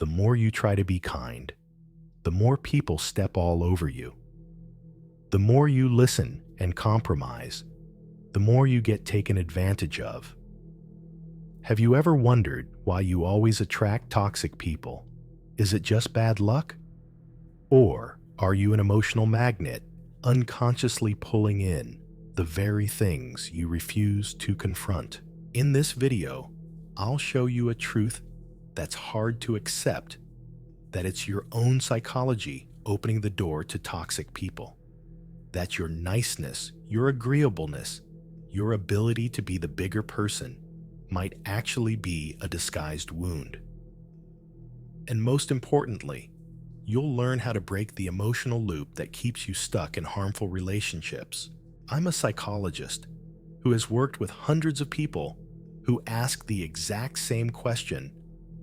the more you try to be kind, the more people step all over you. The more you listen and compromise, the more you get taken advantage of. Have you ever wondered why you always attract toxic people? Is it just bad luck? Or are you an emotional magnet, unconsciously pulling in the very things you refuse to confront? In this video, I'll show you a truth that's hard to accept, that it's your own psychology opening the door to toxic people. That your niceness, your agreeableness, your ability to be the bigger person might actually be a disguised wound. And most importantly, you'll learn how to break the emotional loop that keeps you stuck in harmful relationships. I'm a psychologist who has worked with hundreds of people who ask the exact same question: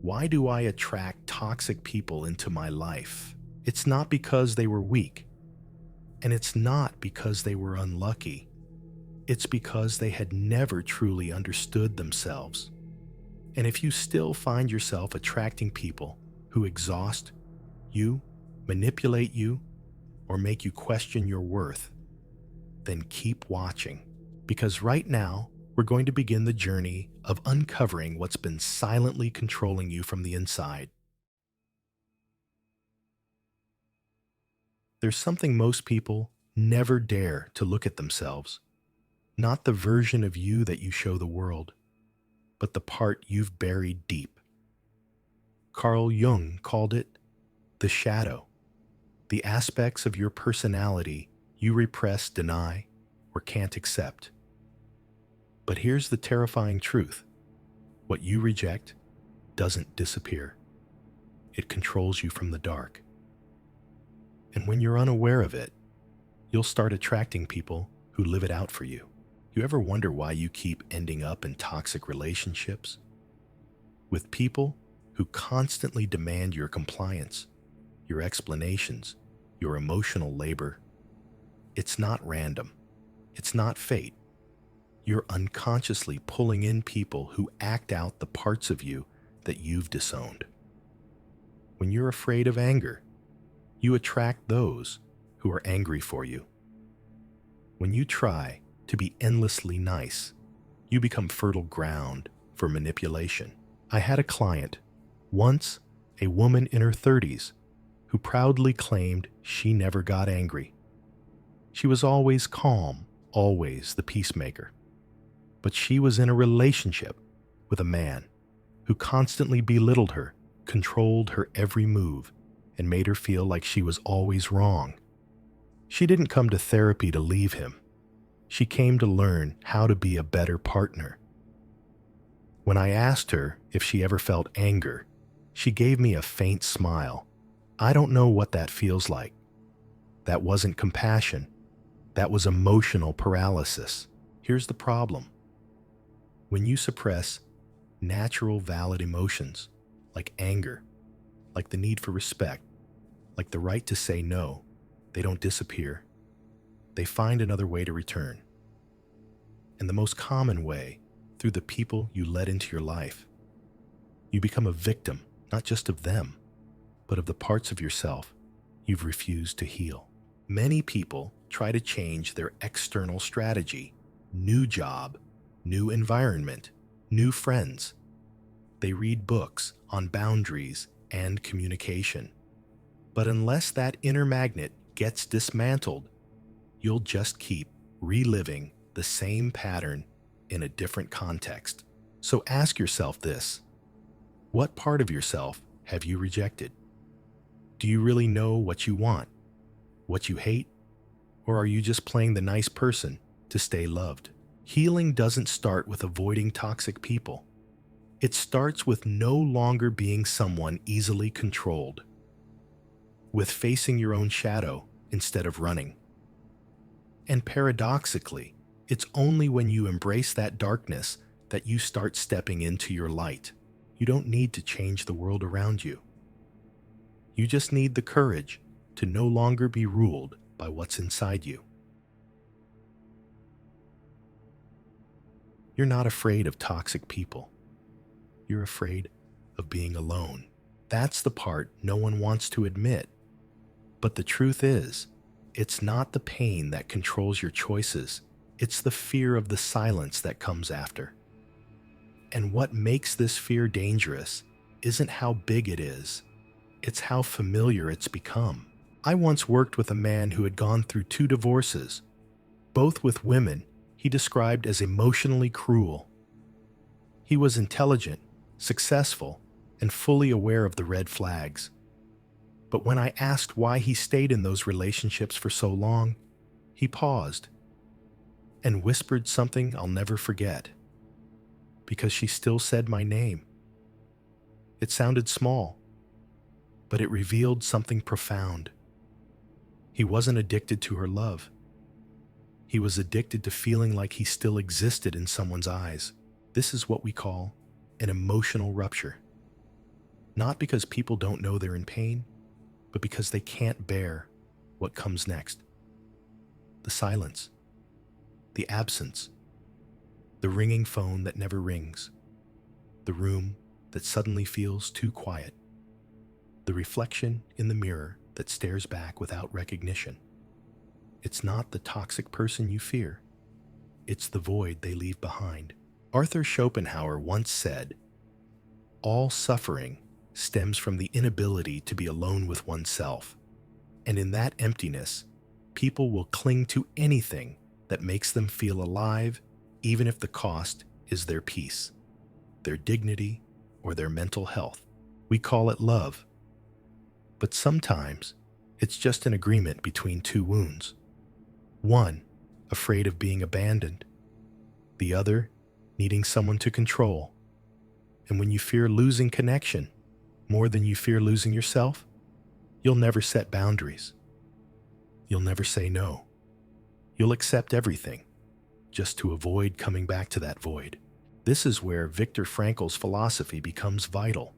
why do I attract toxic people into my life? It's not because they were weak, and it's not because they were unlucky. It's because they had never truly understood themselves. And if you still find yourself attracting people who exhaust you, manipulate you, or make you question your worth, then keep watching. Because right now, we're going to begin the journey of uncovering what's been silently controlling you from the inside. There's something most people never dare to look at themselves. Not the version of you that you show the world, but the part you've buried deep. Carl Jung called it the shadow, the aspects of your personality you repress, deny, or can't accept. But here's the terrifying truth: what you reject doesn't disappear. It controls you from the dark. And when you're unaware of it, you'll start attracting people who live it out for you. You ever wonder why you keep ending up in toxic relationships? With people who constantly demand your compliance, your explanations, your emotional labor. It's not random. It's not fate. You're unconsciously pulling in people who act out the parts of you that you've disowned. When you're afraid of anger, you attract those who are angry for you. When you try to be endlessly nice, you become fertile ground for manipulation. I had a client, once a woman in her 30s, who proudly claimed she never got angry. She was always calm, always the peacemaker. But she was in a relationship with a man who constantly belittled her, controlled her every move, and made her feel like she was always wrong. She didn't come to therapy to leave him. She came to learn how to be a better partner. When I asked her if she ever felt anger, she gave me a faint smile. I don't know what that feels like. That wasn't compassion. That was emotional paralysis. Here's the problem. When you suppress natural, valid emotions, like anger, like the need for respect, like the right to say no, they don't disappear. They find another way to return. And the most common way, through the people you let into your life. You become a victim, not just of them, but of the parts of yourself you've refused to heal. Many people try to change their external strategy, new job, new environment, new friends. They read books on boundaries and communication. But unless that inner magnet gets dismantled, you'll just keep reliving the same pattern in a different context. So ask yourself this: what part of yourself have you rejected? Do you really know what you want, what you hate, or are you just playing the nice person to stay loved? Healing doesn't start with avoiding toxic people. It starts with no longer being someone easily controlled, with facing your own shadow instead of running. And paradoxically, it's only when you embrace that darkness that you start stepping into your light. You don't need to change the world around you. You just need the courage to no longer be ruled by what's inside you. You're not afraid of toxic people. You're afraid of being alone. That's the part no one wants to admit. But the truth is, it's not the pain that controls your choices. It's the fear of the silence that comes after. And what makes this fear dangerous isn't how big it is, it's how familiar it's become. I once worked with a man who had gone through 2 divorces, both with women he described as emotionally cruel. He was intelligent, successful, and fully aware of the red flags. But when I asked why he stayed in those relationships for so long, he paused and whispered something I'll never forget. Because she still said my name. It sounded small, but it revealed something profound. He wasn't addicted to her love. He was addicted to feeling like he still existed in someone's eyes. This is what we call an emotional rupture. Not because people don't know they're in pain, but because they can't bear what comes next. The silence, the absence, the ringing phone that never rings, the room that suddenly feels too quiet, the reflection in the mirror that stares back without recognition. It's not the toxic person you fear, it's the void they leave behind. Arthur Schopenhauer once said, "All suffering stems from the inability to be alone with oneself, and in that emptiness, people will cling to anything that makes them feel alive, even if the cost is their peace, their dignity, or their mental health." We call it love, but sometimes it's just an agreement between 2 wounds. One, afraid of being abandoned. The other, needing someone to control. And when you fear losing connection more than you fear losing yourself, you'll never set boundaries. You'll never say no. You'll accept everything just to avoid coming back to that void. This is where Viktor Frankl's philosophy becomes vital.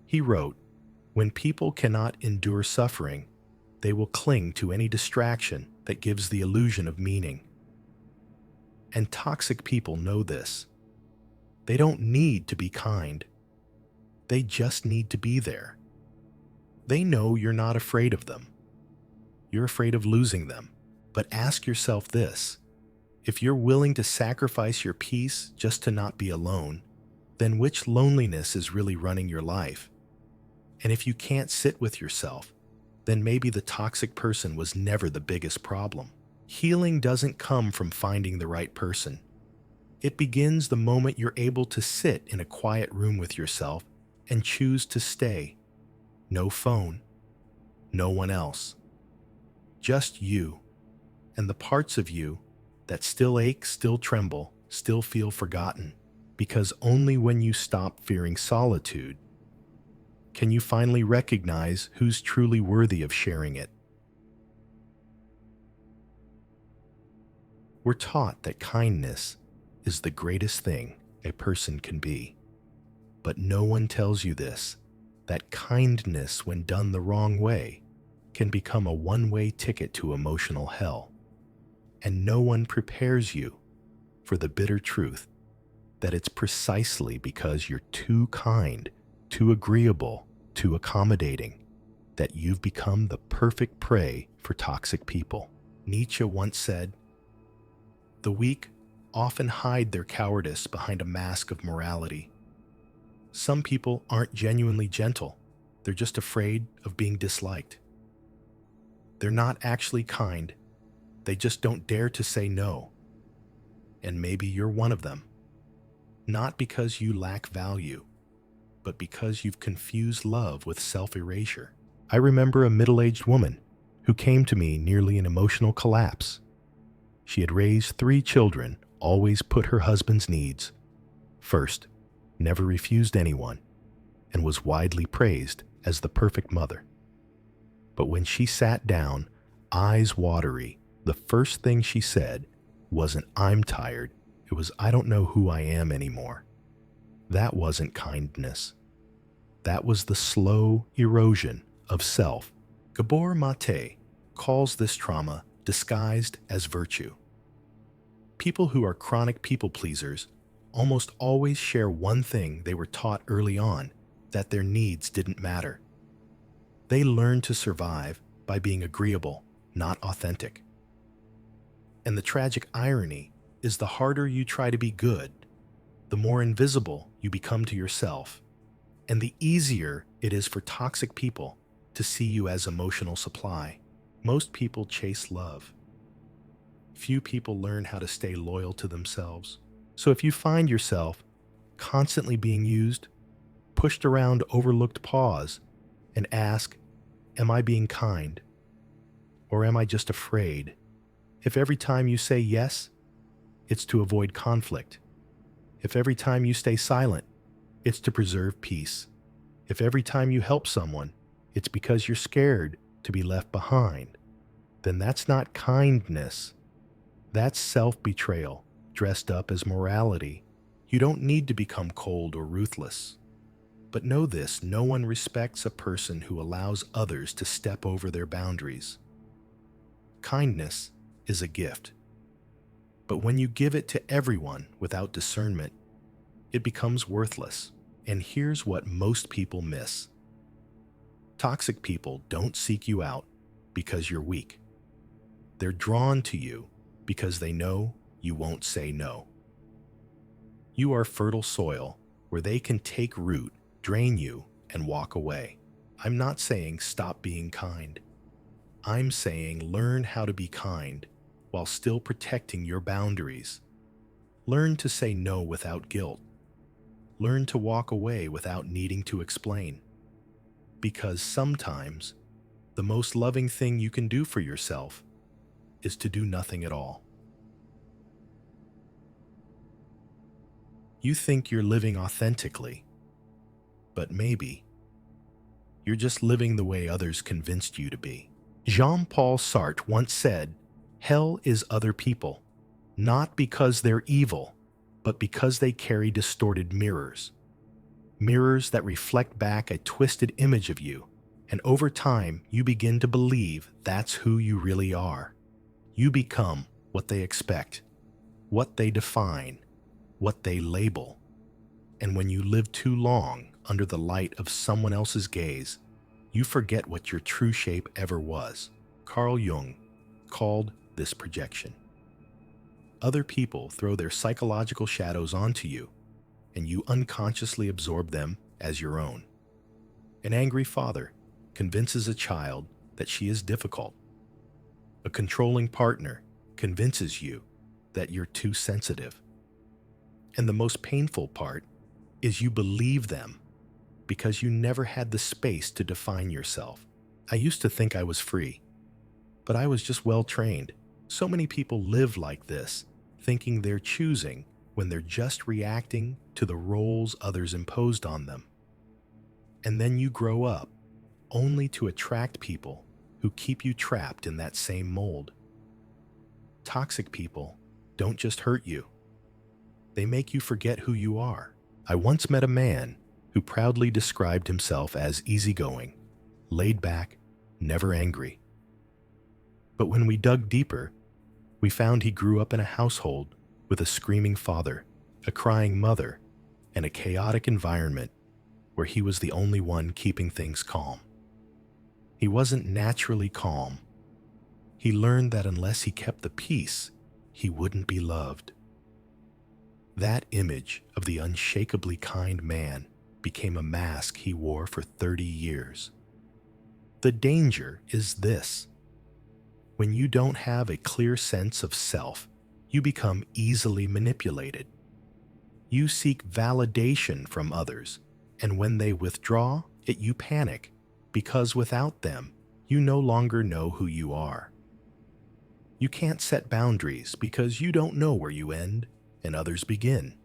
He wrote, "When people cannot endure suffering, they will cling to any distraction that gives the illusion of meaning." And toxic people know this. They don't need to be kind. They just need to be there. They know you're not afraid of them. You're afraid of losing them. But ask yourself this: if you're willing to sacrifice your peace just to not be alone, then which loneliness is really running your life? And if you can't sit with yourself, then maybe the toxic person was never the biggest problem. Healing doesn't come from finding the right person. It begins the moment you're able to sit in a quiet room with yourself and choose to stay. No phone, no one else. Just you, and the parts of you that still ache, still tremble, still feel forgotten. Because only when you stop fearing solitude can you finally recognize who's truly worthy of sharing it. We're taught that kindness is the greatest thing a person can be. But no one tells you this, that kindness, when done the wrong way, can become a one-way ticket to emotional hell. And no one prepares you for the bitter truth that it's precisely because you're too kind, too agreeable, too accommodating, that you've become the perfect prey for toxic people. Nietzsche once said, "The weak often hide their cowardice behind a mask of morality." Some people aren't genuinely gentle. They're just afraid of being disliked. They're not actually kind. They just don't dare to say no. And maybe you're one of them. Not because you lack value, but because you've confused love with self-erasure. I remember a middle-aged woman who came to me nearly in emotional collapse. She had raised 3 children, always put her husband's needs first, never refused anyone, and was widely praised as the perfect mother. But when she sat down, eyes watery, the first thing she said wasn't "I'm tired," it was "I don't know who I am anymore." That wasn't kindness. That was the slow erosion of self. Gabor Maté calls this trauma disguised as virtue. People who are chronic people pleasers almost always share one thing they were taught early on: that their needs didn't matter. They learned to survive by being agreeable, not authentic. And the tragic irony is the harder you try to be good, the more invisible you become to yourself, and the easier it is for toxic people to see you as emotional supply. Most people chase love. Few people learn how to stay loyal to themselves. So if you find yourself constantly being used, pushed around, overlooked, pause and ask, am I being kind? Or am I just afraid? If every time you say yes, it's to avoid conflict. If every time you stay silent, it's to preserve peace. If every time you help someone, it's because you're scared to be left behind, then that's not kindness. That's self-betrayal dressed up as morality. You don't need to become cold or ruthless. But know this, no one respects a person who allows others to step over their boundaries. Kindness is a gift. But when you give it to everyone without discernment, it becomes worthless. And here's what most people miss. Toxic people don't seek you out because you're weak. They're drawn to you because they know you won't say no. You are fertile soil where they can take root, drain you, and walk away. I'm not saying stop being kind. I'm saying learn how to be kind while still protecting your boundaries. Learn to say no without guilt. Learn to walk away without needing to explain. Because sometimes the most loving thing you can do for yourself is to do nothing at all. You think you're living authentically, but maybe you're just living the way others convinced you to be. Jean-Paul Sartre once said, "Hell is other people, not because they're evil, but because they carry distorted mirrors. Mirrors that reflect back a twisted image of you, and over time you begin to believe that's who you really are. You become what they expect, what they define, what they label. And when you live too long under the light of someone else's gaze, you forget what your true shape ever was." Carl Jung called this projection. Other people throw their psychological shadows onto you, and you unconsciously absorb them as your own. An angry father convinces a child that she is difficult. A controlling partner convinces you that you're too sensitive. And the most painful part is you believe them because you never had the space to define yourself. I used to think I was free, but I was just well trained. So many people live like this, thinking they're choosing when they're just reacting to the roles others imposed on them. And then you grow up only to attract people who keep you trapped in that same mold. Toxic people don't just hurt you. They make you forget who you are. I once met a man who proudly described himself as easygoing, laid back, never angry. But when we dug deeper, we found he grew up in a household with a screaming father, a crying mother, and a chaotic environment where he was the only one keeping things calm. He wasn't naturally calm. He learned that unless he kept the peace, he wouldn't be loved. That image of the unshakably kind man became a mask he wore for 30 years. The danger is this. When you don't have a clear sense of self, you become easily manipulated. You seek validation from others, and when they withdraw, you panic, because without them, you no longer know who you are. You can't set boundaries because you don't know where you end and others begin.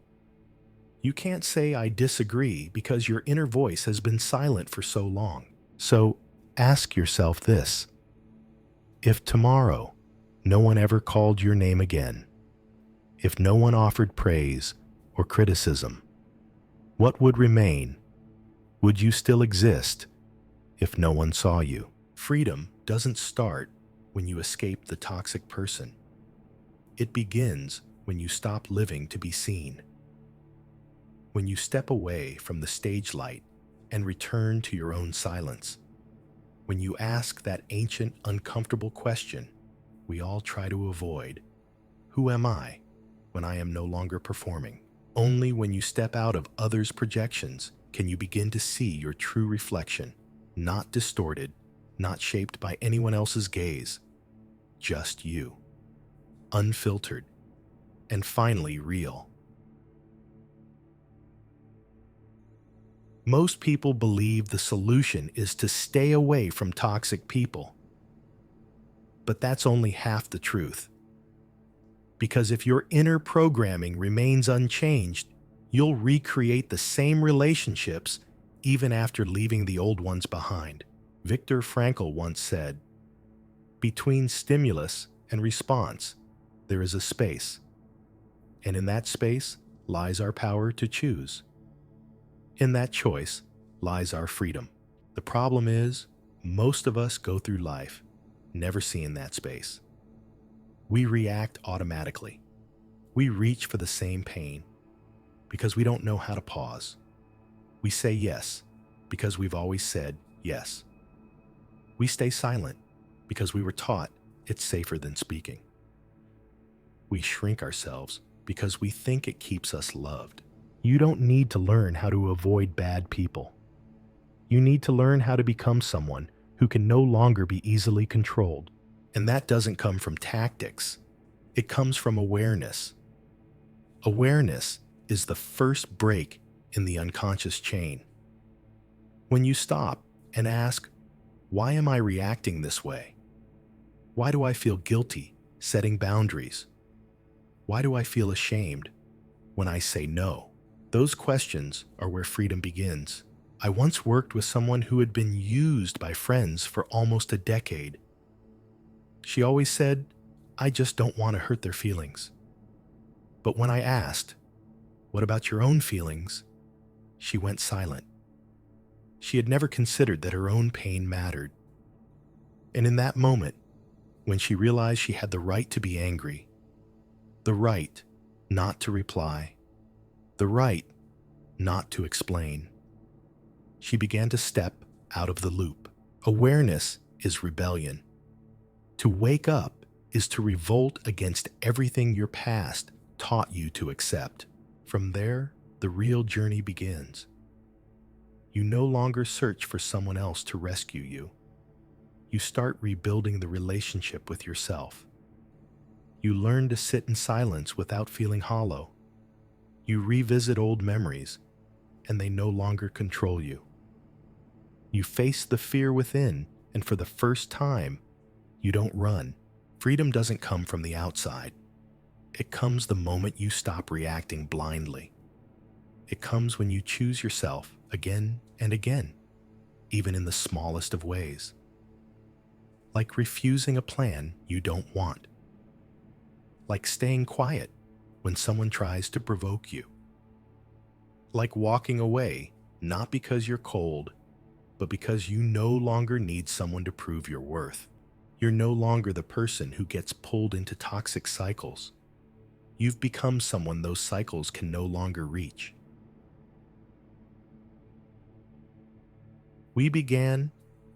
You can't say "I disagree" because your inner voice has been silent for so long. So ask yourself this. If tomorrow no one ever called your name again, if no one offered praise or criticism, what would remain? Would you still exist if no one saw you? Freedom doesn't start when you escape the toxic person. It begins when you stop living to be seen. When you step away from the stage light and return to your own silence. When you ask that ancient, uncomfortable question we all try to avoid, who am I when I am no longer performing? Only when you step out of others' projections can you begin to see your true reflection, not distorted, not shaped by anyone else's gaze, just you, unfiltered, and finally real. Most people believe the solution is to stay away from toxic people. But that's only half the truth. Because if your inner programming remains unchanged, you'll recreate the same relationships even after leaving the old ones behind. Viktor Frankl once said, "Between stimulus and response, there is a space. And in that space lies our power to choose. In that choice lies our freedom." The problem is, most of us go through life never seeing that space. We react automatically. We reach for the same pain because we don't know how to pause. We say yes because we've always said yes. We stay silent because we were taught it's safer than speaking. We shrink ourselves because we think it keeps us loved. You don't need to learn how to avoid bad people. You need to learn how to become someone who can no longer be easily controlled. And that doesn't come from tactics. It comes from awareness. Awareness is the first break in the unconscious chain. When you stop and ask, why am I reacting this way? Why do I feel guilty setting boundaries? Why do I feel ashamed when I say no? Those questions are where freedom begins. I once worked with someone who had been used by friends for almost a decade. She always said, "I just don't want to hurt their feelings." But when I asked, "What about your own feelings?" she went silent. She had never considered that her own pain mattered. And in that moment, when she realized she had the right to be angry, the right not to reply, the right not to explain, she began to step out of the loop. Awareness is rebellion. To wake up is to revolt against everything your past taught you to accept. From there, the real journey begins. You no longer search for someone else to rescue you. You start rebuilding the relationship with yourself. You learn to sit in silence without feeling hollow. You revisit old memories, and they no longer control you. You face the fear within, and for the first time, you don't run. Freedom doesn't come from the outside. It comes the moment you stop reacting blindly. It comes when you choose yourself again and again, even in the smallest of ways. Like refusing a plan you don't want. Like staying quiet when someone tries to provoke you. Like walking away, not because you're cold, but because you no longer need someone to prove your worth. You're no longer the person who gets pulled into toxic cycles. You've become someone those cycles can no longer reach. We began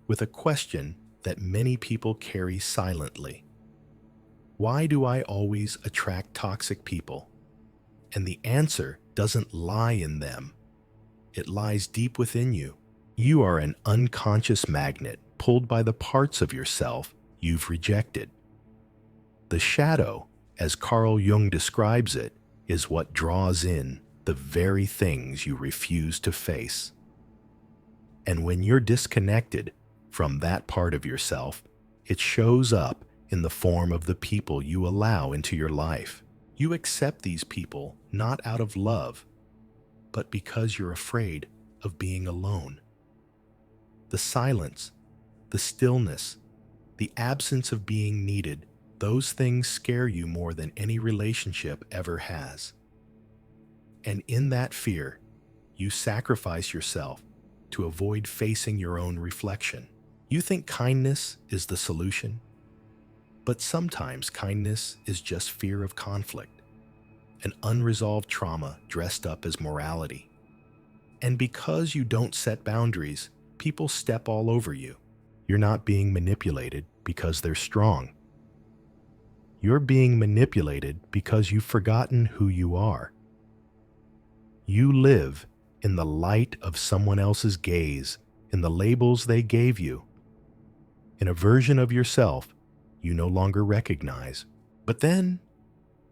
with a question that many people carry silently. Why do I always attract toxic people? And the answer doesn't lie in them. It lies deep within you. You are an unconscious magnet pulled by the parts of yourself you've rejected. The shadow, as Carl Jung describes it, is what draws in the very things you refuse to face. And when you're disconnected from that part of yourself, it shows up in the form of the people you allow into your life. You accept these people not out of love, but because you're afraid of being alone. The silence, the stillness, the absence of being needed, those things scare you more than any relationship ever has. And in that fear, you sacrifice yourself to avoid facing your own reflection. You think kindness is the solution, but sometimes kindness is just fear of conflict, an unresolved trauma dressed up as morality. And because you don't set boundaries, people step all over you. You're not being manipulated because they're strong. You're being manipulated because you've forgotten who you are. You live in the light of someone else's gaze, in the labels they gave you, in a version of yourself you no longer recognize. But then,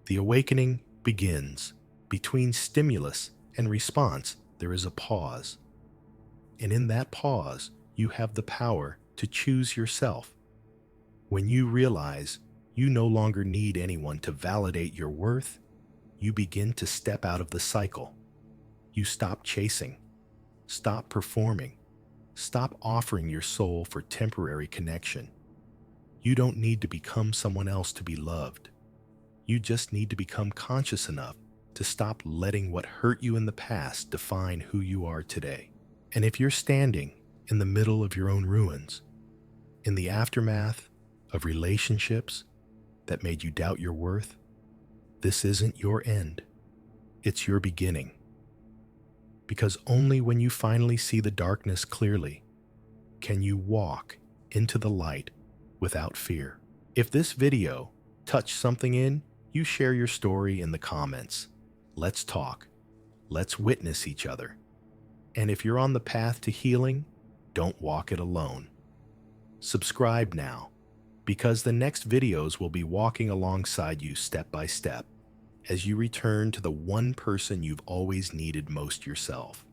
the awakening begins. Between stimulus and response, there is a pause. And in that pause, you have the power to choose yourself. When you realize you no longer need anyone to validate your worth, you begin to step out of the cycle. You stop chasing, stop performing, stop offering your soul for temporary connection. You don't need to become someone else to be loved. You just need to become conscious enough to stop letting what hurt you in the past define who you are today. And if you're standing in the middle of your own ruins, in the aftermath of relationships that made you doubt your worth, this isn't your end. It's your beginning. Because only when you finally see the darkness clearly can you walk into the light without fear. If this video touched something in, you share your story in the comments. Let's talk. Let's witness each other. And if you're on the path to healing, don't walk it alone. Subscribe now, because the next videos will be walking alongside you step by step as you return to the one person you've always needed most yourself.